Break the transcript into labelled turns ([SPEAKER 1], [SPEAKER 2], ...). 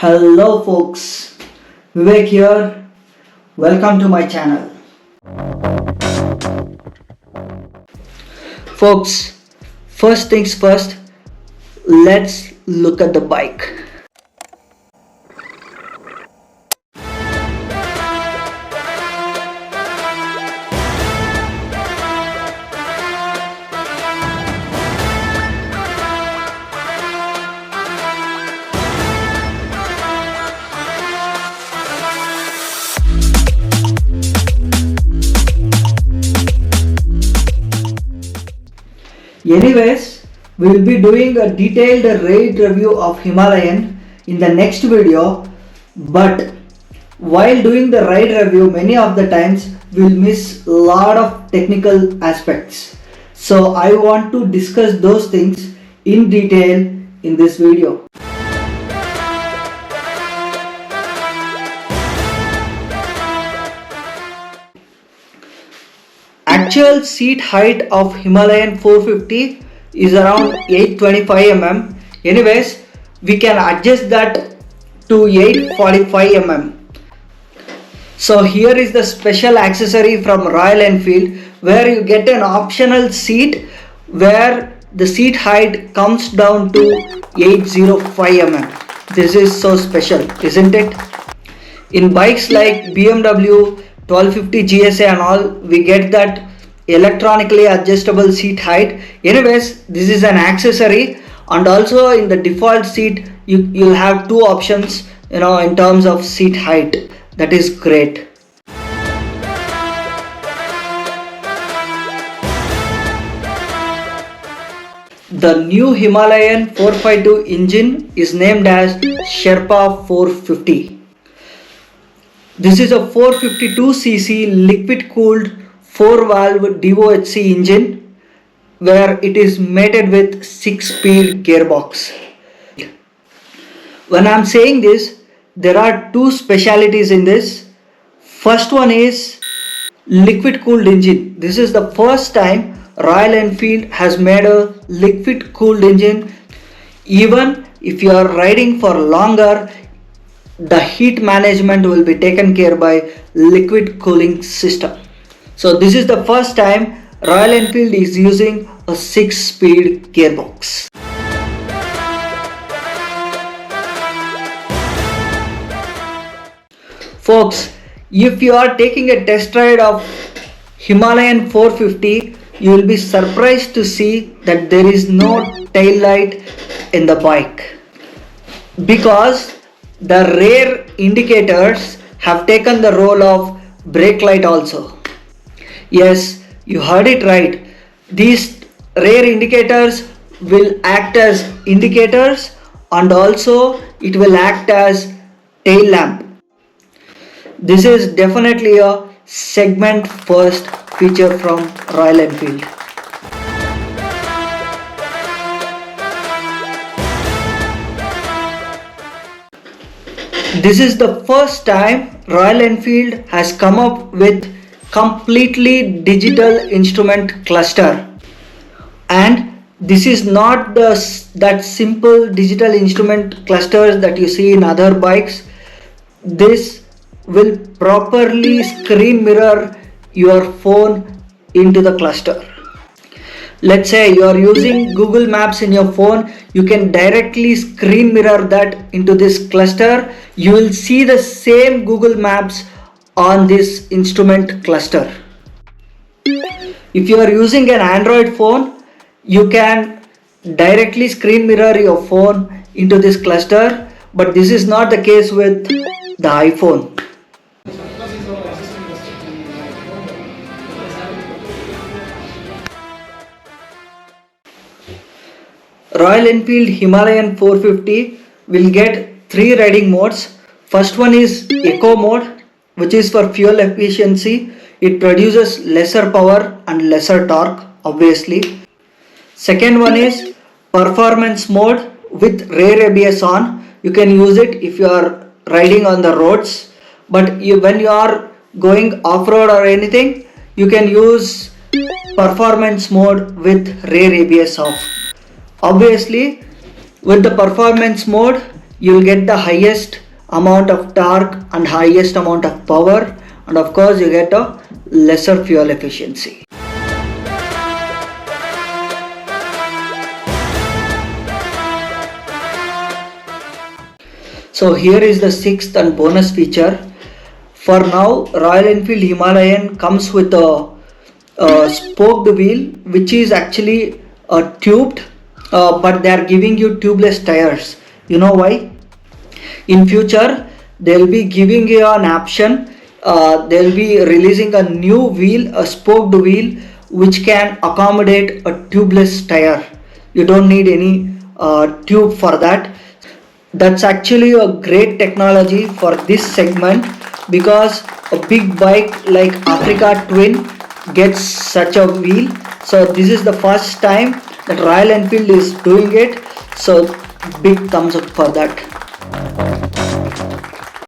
[SPEAKER 1] Hello folks, Vivek here. Welcome to my channel. Folks, first things first, let's look at the bike. Anyways, we will be doing a detailed ride review of Himalayan in the next video, but while doing the ride review, many of the times we'll miss a lot of technical aspects. So I want to discuss those things in detail in this video. Actual seat height of Himalayan 450 is around 825 mm. Anyways, we can adjust that to 845 mm. So here is the special accessory from Royal Enfield where you get an optional seat where the seat height comes down to 805 mm. This is so special, isn't it? In bikes like BMW 1250 GSA and all, we get that electronically adjustable seat height. Anyways, this is an accessory, and also in the default seat you'll have two options in terms of seat height. That is great. The new Himalayan 452 engine is named as Sherpa 450. This is a 452cc liquid cooled 4-valve DOHC engine where it is mated with 6-speed gearbox. When I am saying this, there are two specialities in this. First one is liquid cooled engine. This is the first time Royal Enfield has made a liquid cooled engine. Even if you are riding for longer, the heat management will be taken care by liquid cooling system. So this is the first time Royal Enfield is using a 6-speed gearbox. Folks, if you are taking a test ride of Himalayan 450, you will be surprised to see that there is no tail light in the bike because the rear indicators have taken the role of brake light also. Yes, you heard it right. These rear indicators will act as indicators and also it will act as tail lamp. This is definitely a segment first feature from Royal Enfield. This is the first time Royal Enfield has come up with completely digital instrument cluster, and this is not that simple digital instrument clusters that you see in other bikes. This will properly screen mirror your phone into the cluster. Let's say you are using Google Maps in your phone, you can directly screen mirror that into this cluster. You will see the same Google Maps on this instrument cluster. If you are using an Android phone, you can directly screen mirror your phone into this cluster, but this is not the case with the iPhone. Royal Enfield Himalayan 450 will get 3 riding modes. First one is Eco mode, which is for fuel efficiency. It produces lesser power and lesser torque, obviously. Second one is Performance mode with rear ABS on. You can use it if you are riding on the roads, but when you are going off-road or anything, you can use Performance mode with rear ABS off. Obviously, with the performance mode, you'll get the highest amount of torque and highest amount of power, and of course you get a lesser fuel efficiency. So here is the sixth and bonus feature. For now, Royal Enfield Himalayan comes with a spoked wheel, which is actually tubed, but they are giving you tubeless tires. You know why? In future, they'll be giving you an option. They'll be releasing a new wheel, a spoked wheel, which can accommodate a tubeless tire. You don't need any tube for that. That's actually a great technology for this segment, because a big bike like Africa Twin gets such a wheel. So this is the first time that Royal Enfield is doing it. So big thumbs up for that.